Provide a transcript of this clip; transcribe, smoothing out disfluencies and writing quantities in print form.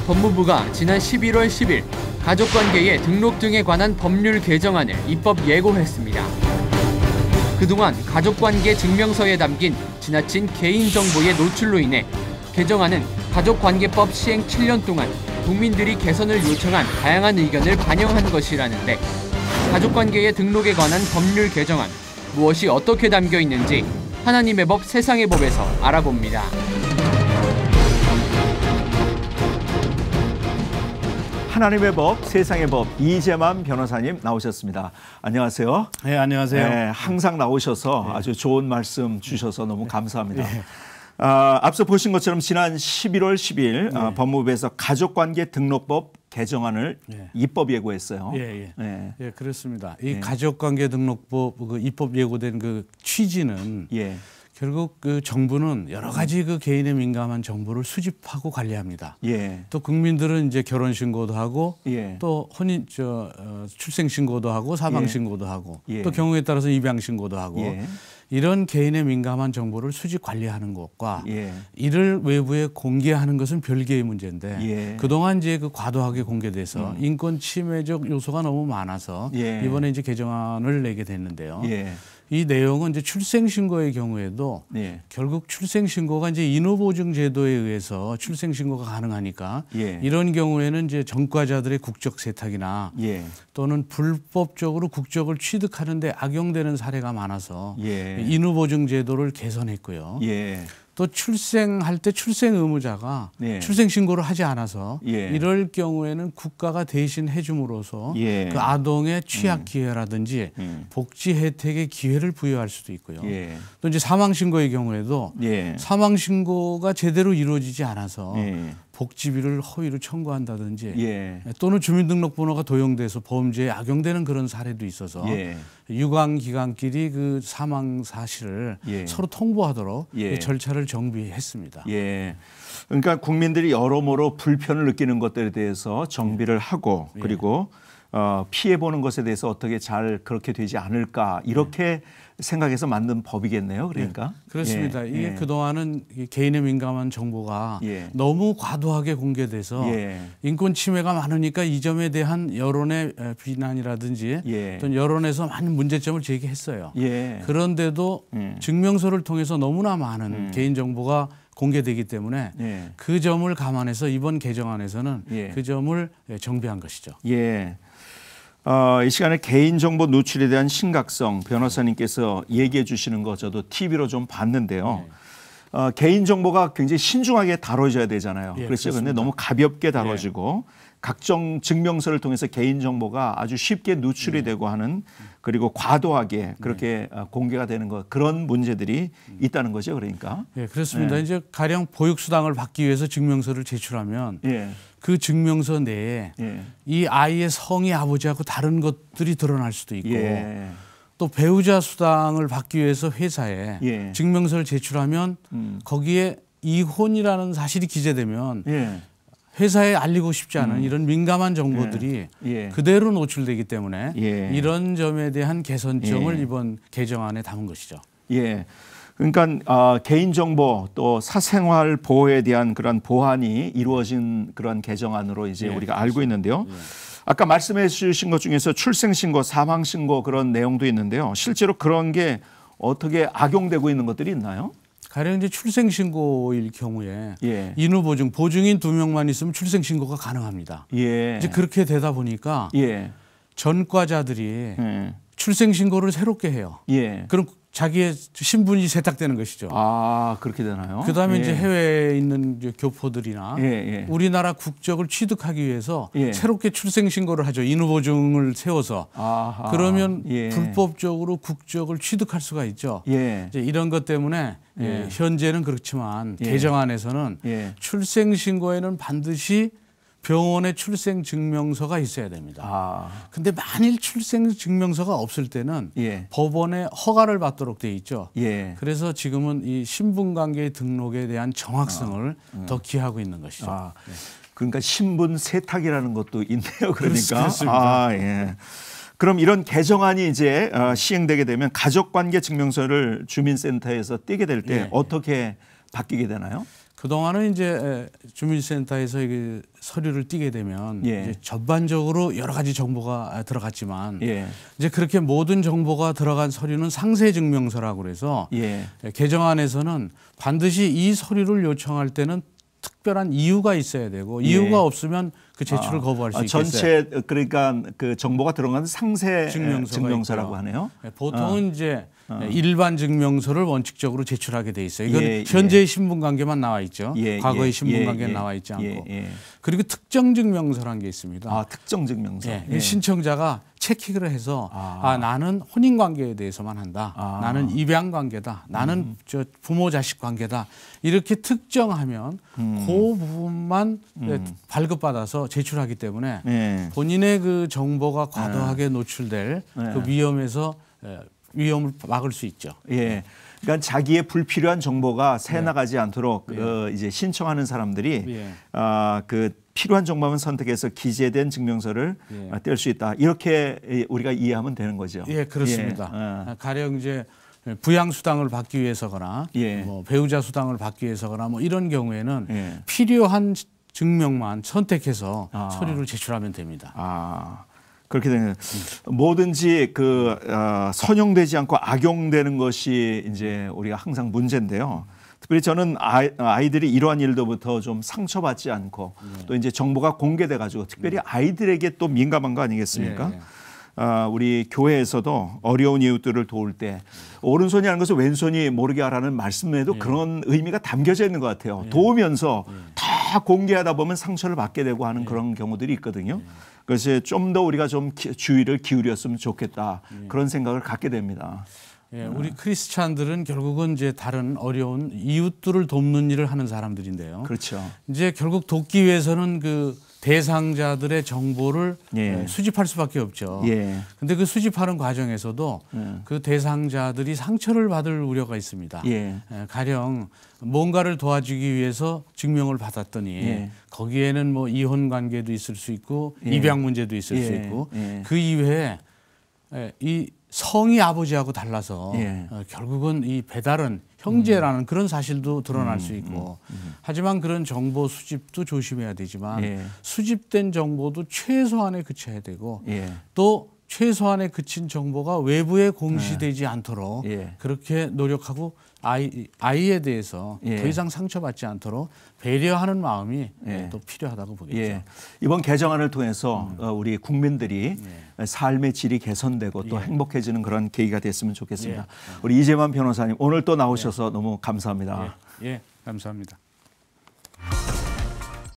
법무부가 지난 11월 10일 가족관계의 등록 등에 관한 법률 개정안을 입법 예고했습니다. 그동안 가족관계 증명서에 담긴 지나친 개인정보의 노출로 인해 개정안은 가족관계법 시행 7년 동안 국민들이 개선을 요청한 다양한 의견을 반영한 것이라는데, 가족관계의 등록에 관한 법률 개정안, 무엇이 어떻게 담겨 있는지 하나님의 법 세상의 법에서 알아봅니다. 하나님의 법, 세상의 법, 이재만 변호사님 나오셨습니다. 안녕하세요. 네, 안녕하세요. 네, 항상 나오셔서 아주 좋은 말씀 주셔서 너무 감사합니다. 앞서 보신 것처럼 지난 11월 10일 법무부에서 가족관계 등록법 개정안을 입법 예고했어요. 예, 그렇습니다. 이 가족관계 등록법 그 입법 예고된 그 취지는 결국 그 정부는 여러 가지 그 개인의 민감한 정보를 수집하고 관리합니다. 또 국민들은 이제 결혼 신고도 하고 또 혼인 출생 신고도 하고 사망 신고도 하고 또 경우에 따라서 입양 신고도 하고 이런 개인의 민감한 정보를 수집 관리하는 것과 이를 외부에 공개하는 것은 별개의 문제인데 그동안 이제 그 과도하게 공개돼서 인권 침해적 요소가 너무 많아서 이번에 이제 개정안을 내게 됐는데요. 이 내용은 이제 출생신고의 경우에도 결국 출생신고가 이제 인후보증제도에 의해서 출생신고가 가능하니까 이런 경우에는 이제 전과자들의 국적 세탁이나 또는 불법적으로 국적을 취득하는데 악용되는 사례가 많아서 인후보증제도를 개선했고요. 또 출생할 때 출생 의무자가 출생 신고를 하지 않아서 이럴 경우에는 국가가 대신 해줌으로써 그 아동의 취약 기회라든지 복지 혜택의 기회를 부여할 수도 있고요. 또 이제 사망 신고의 경우에도 사망 신고가 제대로 이루어지지 않아서 복지비를 허위로 청구한다든지 또는 주민등록번호가 도용돼서 범죄에 악용되는 그런 사례도 있어서 유관기관끼리 그 사망 사실을 서로 통보하도록 절차를 정비했습니다. 그러니까 국민들이 여러모로 불편을 느끼는 것들에 대해서 정비를 하고 그리고 피해보는 것에 대해서 어떻게 잘 그렇게 되지 않을까 이렇게 생각해서 만든 법이겠네요. 그러니까. 그렇습니다. 이게 그동안은 개인의 민감한 정보가 너무 과도하게 공개돼서 인권 침해가 많으니까 이 점에 대한 여론의 비난이라든지 또는 여론에서 많은 문제점을 제기했어요. 그런데도 증명서를 통해서 너무나 많은 개인정보가 공개되기 때문에 그 점을 감안해서 이번 개정안에서는 그 점을 정비한 것이죠. 이 시간에 개인정보 노출에 대한 심각성 변호사님께서 얘기해 주시는 거 저도 TV로 좀 봤는데요. 개인정보가 굉장히 신중하게 다뤄져야 되잖아요. 그렇죠. 그런데 너무 가볍게 다뤄지고 각종 증명서를 통해서 개인정보가 아주 쉽게 노출이 되고 하는, 그리고 과도하게 그렇게 공개가 되는 것, 그런 문제들이 있다는 거죠. 그러니까. 그렇습니다. 이제 가령 보육수당을 받기 위해서 증명서를 제출하면 그 증명서 내에 이 아이의 성이 아버지하고 다른 것들이 드러날 수도 있고 또 배우자 수당을 받기 위해서 회사에 증명서를 제출하면 거기에 이혼이라는 사실이 기재되면 회사에 알리고 싶지 않은 이런 민감한 정보들이 그대로 노출되기 때문에 이런 점에 대한 개선점을 이번 개정안에 담은 것이죠. 그러니까 개인정보 또 사생활 보호에 대한 그런 보완이 이루어진 그런 개정안으로 이제 우리가 알고 있는데요. 아까 말씀해 주신 것 중에서 출생신고, 사망신고 그런 내용도 있는데요. 실제로 그런 게 어떻게 악용되고 있는 것들이 있나요? 가령 이제 출생신고일 경우에 인후보증, 보증인 2명만 있으면 출생신고가 가능합니다. 이제 그렇게 되다 보니까 전과자들이 출생신고를 새롭게 해요. 그럼 자기의 신분이 세탁되는 것이죠. 그렇게 되나요? 그다음에 이제 해외에 있는 이제 교포들이나 우리나라 국적을 취득하기 위해서 새롭게 출생신고를 하죠. 인후보증을 세워서. 그러면 불법적으로 국적을 취득할 수가 있죠. 이제 이런 것 때문에 현재는 그렇지만 개정안에서는 출생신고에는 반드시 병원에 출생증명서가 있어야 됩니다. 근데 만일 출생증명서가 없을 때는 법원에 허가를 받도록 돼 있죠. 그래서 지금은 이 신분관계 등록에 대한 정확성을 더 기하고 있는 것이죠. 그러니까 신분 세탁이라는 것도 있네요. 그러니까. 그렇습니다. 그럼 이런 개정안이 이제 시행되게 되면 가족관계 증명서를 주민센터에서 떼게 될 때 어떻게 바뀌게 되나요? 그동안은 이제 주민센터에서 그 서류를 띄게 되면 예. 이제 전반적으로 여러 가지 정보가 들어갔지만 예. 이제 그렇게 모든 정보가 들어간 서류는 상세증명서라고 그래서 예. 개정안에서는 반드시 이 서류를 요청할 때는 특별한 이유가 있어야 되고 이유가 예. 없으면 그 제출을 거부할 수 있겠어요. 전체 그러니까 그 정보가 들어가는 상세 증명서라고 하네요. 보통은 이제 일반 증명서를 원칙적으로 제출하게 돼 있어요. 이건 예, 현재의 신분관계만 나와 있죠. 예, 과거의 예, 신분관계는 예, 나와 있지 않고. 예, 예. 그리고 특정 증명서라는 게 있습니다. 아, 특정 증명서. 예, 예. 신청자가 체크를 해서 나는 혼인 관계에 대해서만 한다. 나는 입양 관계다. 나는 저 부모 자식 관계다. 이렇게 특정하면 그 부분만 발급받아서 제출하기 때문에 예. 본인의 그 정보가 과도하게 노출될 그 위험에서 위험을 막을 수 있죠. 예. 그러니까 자기의 불필요한 정보가 새 나가지 않도록 이제 신청하는 사람들이 그 필요한 정보만 선택해서 기재된 증명서를 뗄 수 있다. 이렇게 우리가 이해하면 되는 거죠. 예, 그렇습니다. 가령 이제 부양 수당을 받기 위해서거나 뭐 배우자 수당을 받기 위해서거나 뭐 이런 경우에는 필요한 증명만 선택해서 서류를 제출하면 됩니다. 그렇게 되는 뭐든지 그 선용되지 않고 악용되는 것이 이제 우리가 항상 문제인데요. 특별히 저는 아이들이 이러한 일로부터 좀 상처받지 않고 또 이제 정보가 공개돼 가지고 특별히 아이들에게 또 민감한 거 아니겠습니까? 우리 교회에서도 어려운 이웃들을 도울 때 오른손이 하는 것을 왼손이 모르게 하라는 말씀에도 그런 의미가 담겨져 있는 것 같아요. 도우면서 다 공개하다 보면 상처를 받게 되고 하는 그런 경우들이 있거든요. 그래서 좀 더 우리가 좀 주의를 기울였으면 좋겠다. 그런 생각을 갖게 됩니다. 예, 우리 크리스찬들은 결국은 이제 다른 어려운 이웃들을 돕는 일을 하는 사람들인데요. 그렇죠. 이제 결국 돕기 위해서는 그 대상자들의 정보를 수집할 수밖에 없죠. 그런데 그 수집하는 과정에서도 그 대상자들이 상처를 받을 우려가 있습니다. 가령 뭔가를 도와주기 위해서 증명을 받았더니 거기에는 뭐 이혼 관계도 있을 수 있고 입양 문제도 있을 수 있고 그 이외에 이 성이 아버지하고 달라서 결국은 이 배달은 형제라는 그런 사실도 드러날 수 있고 하지만 그런 정보 수집도 조심해야 되지만 수집된 정보도 최소한에 그쳐야 되고 또 최소한에 그친 정보가 외부에 공시되지 않도록 그렇게 노력하고 아이에 대해서 더 이상 상처받지 않도록 배려하는 마음이 또 필요하다고 보겠죠. 이번 개정안을 통해서 우리 국민들이 삶의 질이 개선되고 또 행복해지는 그런 계기가 됐으면 좋겠습니다. 우리 이재만 변호사님 오늘 또 나오셔서 너무 감사합니다. 감사합니다.